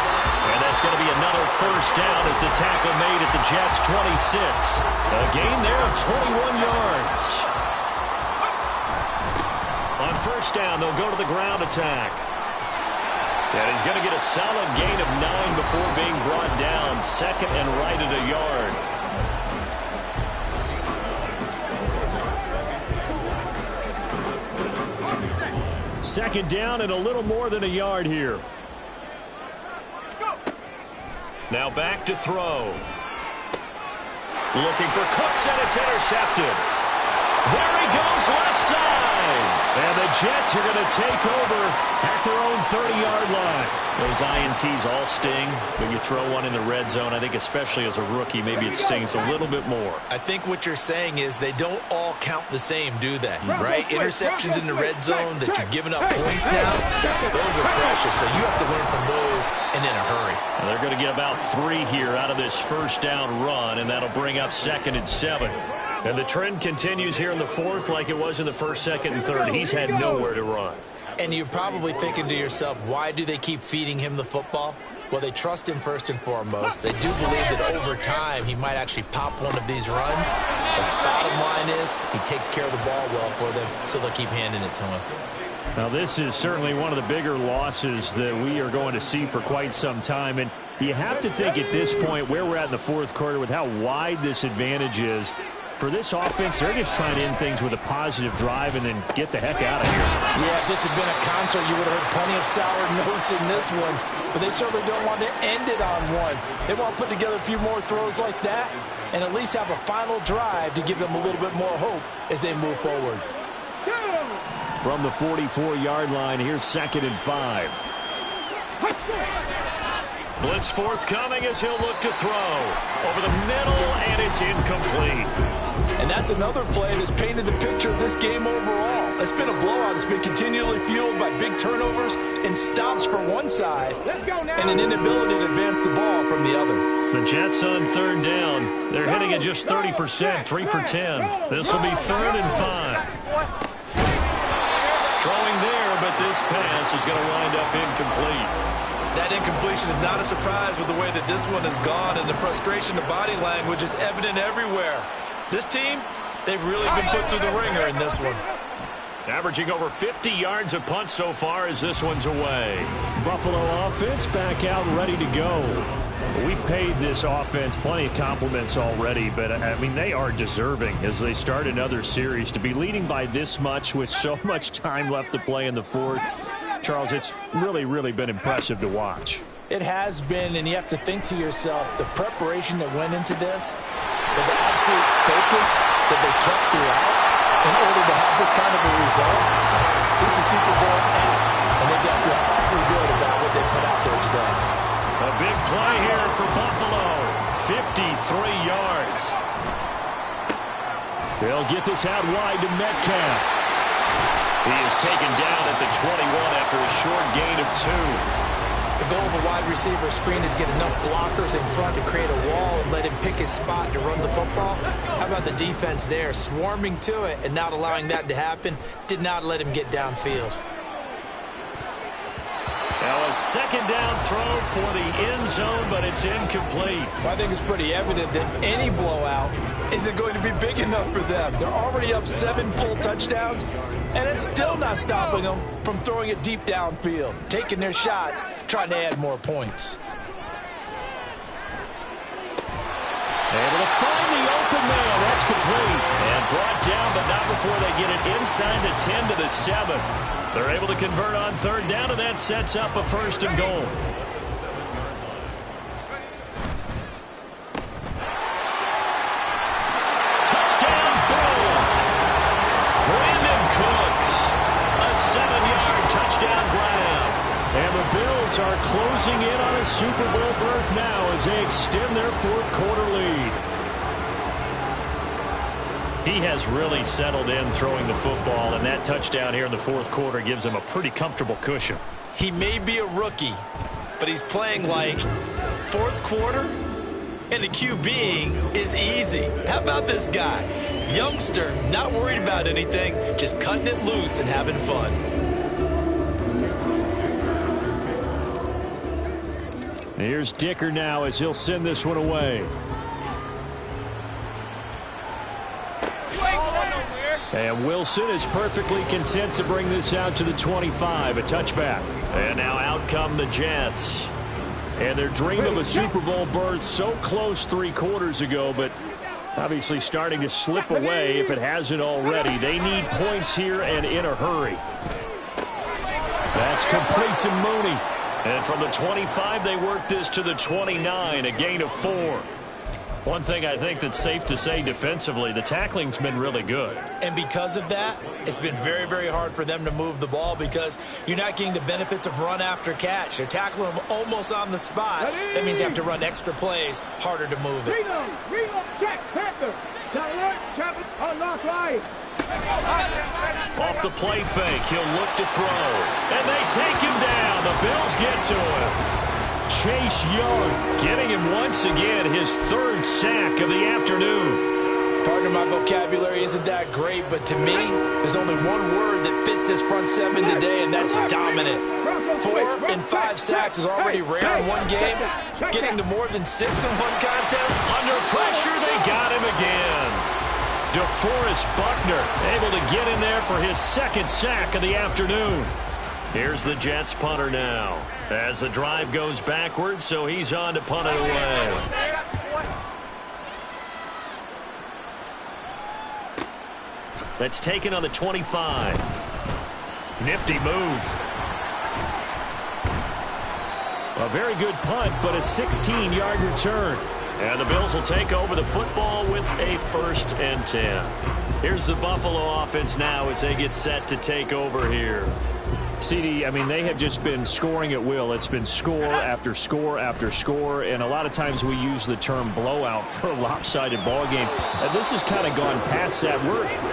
And that's going to be another first down as the tackle made at the Jets' 26. A gain there of 21 yards. On first down, they'll go to the ground attack. And he's going to get a solid gain of 9 before being brought down. 2nd and right at a yard. Second down and a little more than a yard here. Now back to throw. Looking for Cooks, and it's intercepted. There he goes, left side. And the Jets are going to take over at their own 30-yard line. Those INTs all sting when you throw one in the red zone. I think especially as a rookie, maybe it stings a little bit more. I think what you're saying is they don't all count the same, do they? Right? Interceptions in the red zone that you're giving up points now, those are precious. So you have to learn from those and in a hurry. And they're going to get about 3 here out of this first down run, and that'll bring up 2nd and 7. And the trend continues here in the fourth like it was in the first, 2nd, and 3rd. He's had nowhere to run. And you're probably thinking to yourself, why do they keep feeding him the football? Well, they trust him first and foremost. They do believe that over time he might actually pop one of these runs. The bottom line is he takes care of the ball well for them, so they'll keep handing it to him. Now, this is certainly one of the bigger losses that we are going to see for quite some time. And you have to think at this point where we're at in the fourth quarter with how wide this advantage is. For this offense, they're just trying to end things with a positive drive and then get the heck out of here. Yeah, if this had been a concert, you would have heard plenty of sour notes in this one. But they certainly don't want to end it on one. They want to put together a few more throws like that and at least have a final drive to give them a little bit more hope as they move forward. From the 44-yard line, here's 2nd and 5. Blitz forthcoming as he'll look to throw. Over the middle, and it's incomplete. And that's another play that's painted the picture of this game overall. It's been a blowout. It's been continually fueled by big turnovers and stops for one side and an inability to advance the ball from the other. The Jets on 3rd down. They're hitting at just 30%, 3 for 10. This will be 3rd and 5. Throwing there, but this pass is going to wind up incomplete. That incompletion is not a surprise with the way that this one has gone, and the frustration of body language is evident everywhere. This team, they've really been put through the ringer in this one. Averaging over 50 yards a punt so far as this one's away. Buffalo offense back out ready to go. We paid this offense plenty of compliments already, but, I mean, they are deserving as they start another series. To be leading by this much with so much time left to play in the fourth, Charles, it's really been impressive to watch. It has been, and you have to think to yourself, the preparation that went into this, the absolute focus that they kept throughout in order to have this kind of a result. This is Super Bowl-esque, and they've got to feel awfully good about what they put out there today. A big play here for Buffalo, 53 yards. They'll get this out wide to Metcalf. He is taken down at the 21 after a short gain of 2. The the goal of a wide receiver screen is get enough blockers in front to create a wall and let him pick his spot to run the football. How about the defense there, swarming to it and not allowing that to happen? Did not let him get downfield. Now a second down throw for the end zone, but it's incomplete. Well, I think it's pretty evident that any blowout isn't going to be big enough for them. They're already up 7 full touchdowns, and it's still not stopping them from throwing it deep downfield, taking their shots, trying to add more points. Able to find the open man. That's complete. And brought down, but not before they get it inside the 10 to the 7. They're able to convert on third down, and that sets up a first and goal. Touchdown, Bills. Brandon Cooks. A 7-yard touchdown grab. And the Bills are closing in on a Super Bowl berth now as they extend their fourth quarter lead. He has really settled in throwing the football, and that touchdown here in the fourth quarter gives him a pretty comfortable cushion. He may be a rookie, but he's playing like fourth quarter, and the QBing is easy. How about this guy? Youngster, not worried about anything, just cutting it loose and having fun. Here's Dicker now as he'll send this one away. And Wilson is perfectly content to bring this out to the 25, a touchback. And now out come the Jets. And their dream of a Super Bowl berth so close 3 quarters ago, but obviously starting to slip away if it hasn't already. They need points here and in a hurry. That's complete to Mooney. And from the 25, they work this to the 29, a gain of 4. One thing I think that's safe to say defensively, the tackling's been really good. And because of that, it's been very, very hard for them to move the ball because you're not getting the benefits of run after catch. They're tackling them almost on the spot. That means they have to run extra plays, harder to move it. Reload, check, Panther. Unlock line. Off the play fake, he'll look to throw. And they take him down. The Bills get to him. Chase Young getting him once again his 3rd sack of the afternoon. Pardon my vocabulary isn't that great, but to me, there's only one word that fits this front 7 today, and that's dominant. 4 and 5 sacks is already rare in one game. Getting to more than 6 in one contest. Under pressure, they got him again. DeForest Buckner able to get in there for his 2nd sack of the afternoon. Here's the Jets punter now. As the drive goes backwards, so he's on to punt it away. That's taken on the 25. Nifty move. A very good punt, but a 16-yard return. And the Bills will take over the football with a 1st and 10. Here's the Buffalo offense now as they get set to take over here. CD, I mean, they have just been scoring at will. It's been score after score after score, and a lot of times we use the term blowout for a lopsided ball game. And this has kind of gone past that.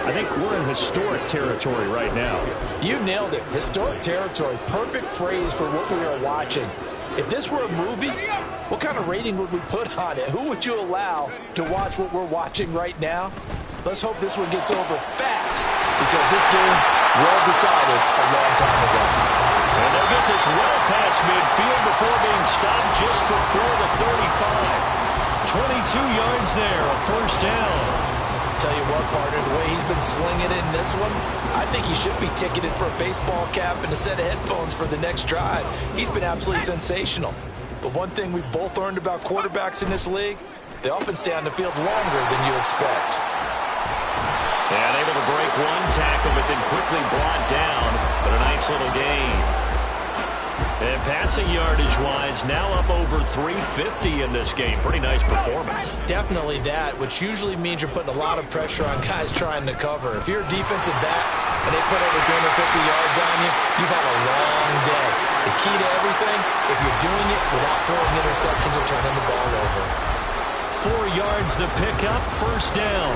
I think we're in historic territory right now. You nailed it. Historic territory. Perfect phrase for what we are watching. If this were a movie, what kind of rating would we put on it? Who would you allow to watch what we're watching right now? Let's hope this one gets over fast, because this game well decided a long time ago. And they'll get this well past midfield before being stopped just before the 35. 22 yards there, a 1st down. Tell you what, partner, the way he's been slinging it in this one, I think he should be ticketed for a baseball cap and a set of headphones for the next drive. He's been absolutely sensational. But one thing we've both learned about quarterbacks in this league, they often stay on the field longer than you expect. And able to break one tackle, but then quickly brought down. But a nice little gain. And passing yardage-wise, now up over 350 in this game. Pretty nice performance. Definitely that, which usually means you're putting a lot of pressure on guys trying to cover. If you're a defensive back and they put over 250 yards on you, you've had a long day. The key to everything, if you're doing it without throwing interceptions or turning the ball over. 4 yards the pickup, 1st down.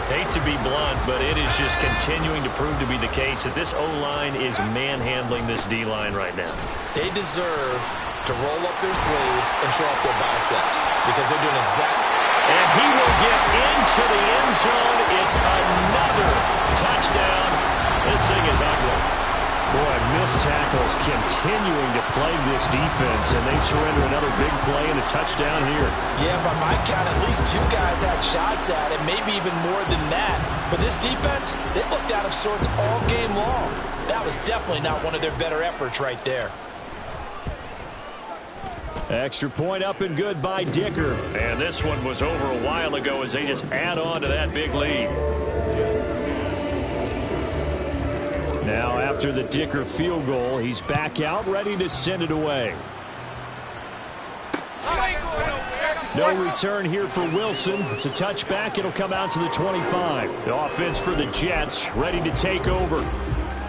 Hate to be blunt, but it is just continuing to prove to be the case that this O-line is manhandling this D-line right now. They deserve to roll up their sleeves and show up their biceps because they're doing exactly. And he will get into the end zone. It's another touchdown. This thing is ugly. Boy, missed tackles continuing to plague this defense, and they surrender another big play and a touchdown here. Yeah, by my count, at least 2 guys had shots at it, maybe even more than that. But this defense, they looked out of sorts all game long. That was definitely not one of their better efforts right there. Extra point up and good by Dicker. And this one was over a while ago as they just add on to that big lead. Now after the Dicker field goal, he's back out ready to send it away. No return here for Wilson. It's a touchback. It'll come out to the 25. The offense for the Jets ready to take over.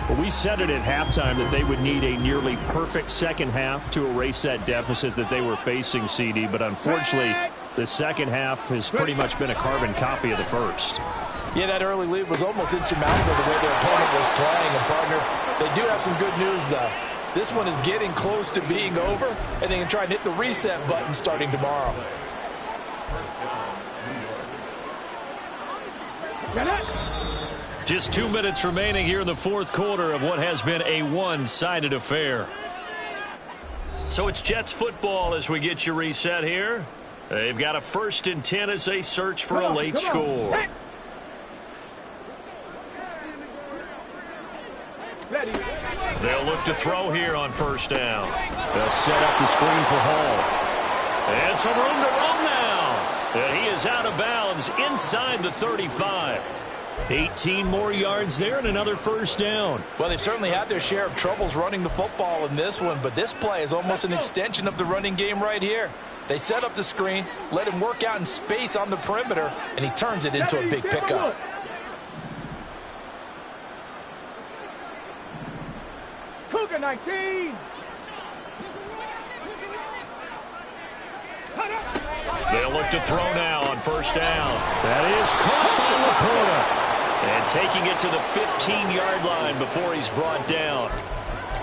Well, we said it at halftime that they would need a nearly perfect second half to erase that deficit that they were facing, CD. But unfortunately, the second half has pretty much been a carbon copy of the first. Yeah, that early lead was almost insurmountable the way their opponent was playing. And, partner, they do have some good news, though. This one is getting close to being over, and they can try and hit the reset button starting tomorrow. Just 2 minutes remaining here in the fourth quarter of what has been a one-sided affair. So it's Jets football as we get you reset here. They've got a 1st and 10 as they search for a late score. They'll look to throw here on 1st down. They'll set up the screen for Hall. And some room to run now. And he is out of bounds inside the 35. 18 more yards there and another 1st down. Well, they've certainly had their share of troubles running the football in this one, but this play is almost an extension of the running game right here. They set up the screen, let him work out in space on the perimeter, and he turns it into a big pickup. Cougar 19. They'll look to throw now on 1st down. That is caught by Laporta. And taking it to the 15-yard line before he's brought down.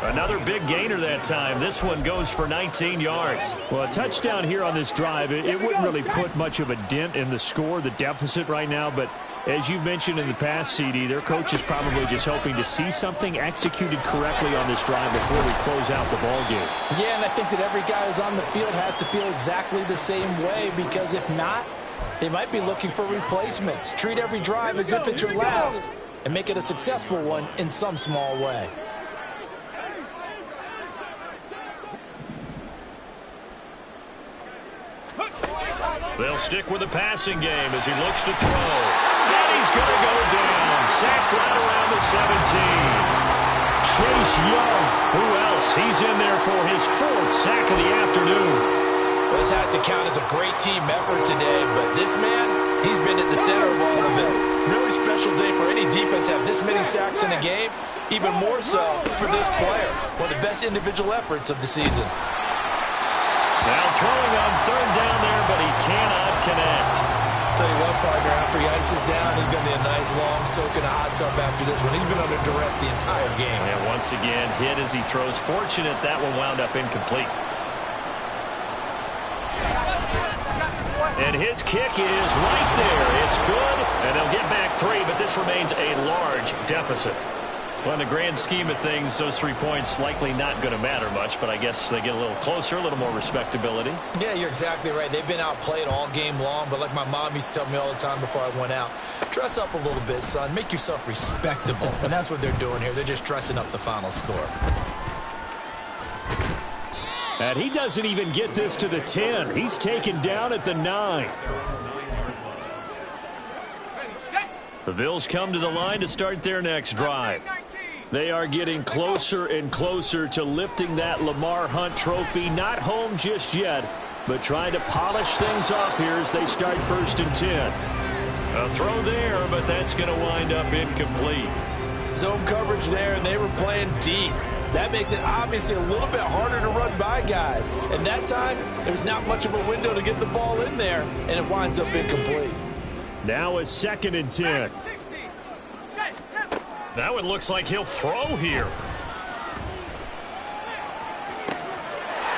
Another big gainer that time. This one goes for 19 yards. Well, a touchdown here on this drive, it wouldn't really put much of a dent in the score, the deficit right now. But as you mentioned in the past, CD, their coach is probably just hoping to see something executed correctly on this drive before we close out the ball game. Yeah, and I think that every guy who's on the field has to feel exactly the same way, because if not, they might be looking for replacements. Treat every drive as if it's your last and make it a successful one in some small way. They'll stick with the passing game as he looks to throw. And he's going to go down. Sacked right around the 17. Chase Young. Who else? He's in there for his 4th sack of the afternoon. Well, this has to count as a great team effort today, but this man, he's been at the center of all of it. Really special day for any defense to have this many sacks in a game, even more so for this player. One of the best individual efforts of the season. Now throwing on 3rd down there, but he cannot connect. Tell you what, partner, after he ices down, he's going to be a nice long soak in a hot tub after this one. He's been under duress the entire game. And once again, hit as he throws. Fortunate that one wound up incomplete. And his kick is right there. It's good, and they'll get back 3, but this remains a large deficit. Well, in the grand scheme of things, those 3 points likely not going to matter much, but I guess they get a little closer, a little more respectability. Yeah, you're exactly right. They've been outplayed all game long, but like my mom used to tell me all the time before I went out, dress up a little bit, son. Make yourself respectable. And that's what they're doing here. They're just dressing up the final score. And he doesn't even get this to the 10. He's taken down at the 9. The Bills come to the line to start their next drive. They are getting closer and closer to lifting that Lamar Hunt trophy. Not home just yet, but trying to polish things off here as they start 1st and 10. A throw there, but that's going to wind up incomplete. Zone coverage there, and they were playing deep. That makes it obviously a little bit harder to run by guys. And that time, there's not much of a window to get the ball in there, and it winds up incomplete. Now it's 2nd and 10. Now it looks like he'll throw here.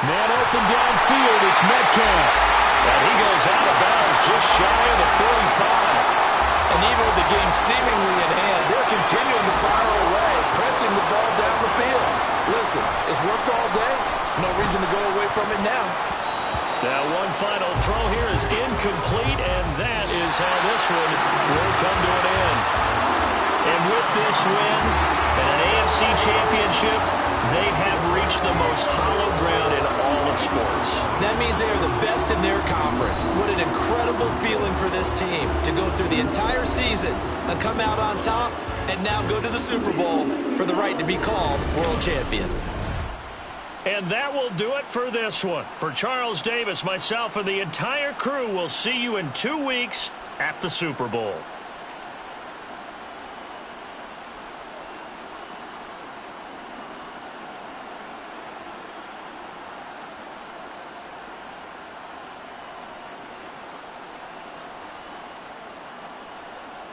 Man open downfield, it's Metcalf. And he goes out of bounds just shy of the 45. And even with the game seemingly in hand, they're continuing to fire away, pressing the ball down the field. Listen, it's worked all day. No reason to go away from it now. Now one final throw here is incomplete, and that is how this one will come to an end. And with this win and an AFC championship, they have reached the most hallowed ground in all of sports. That means they are the best in their conference. What an incredible feeling for this team to go through the entire season and come out on top and now go to the Super Bowl for the right to be called world champion. And that will do it for this one. For Charles Davis, myself, and the entire crew, we'll see you in 2 weeks at the Super Bowl.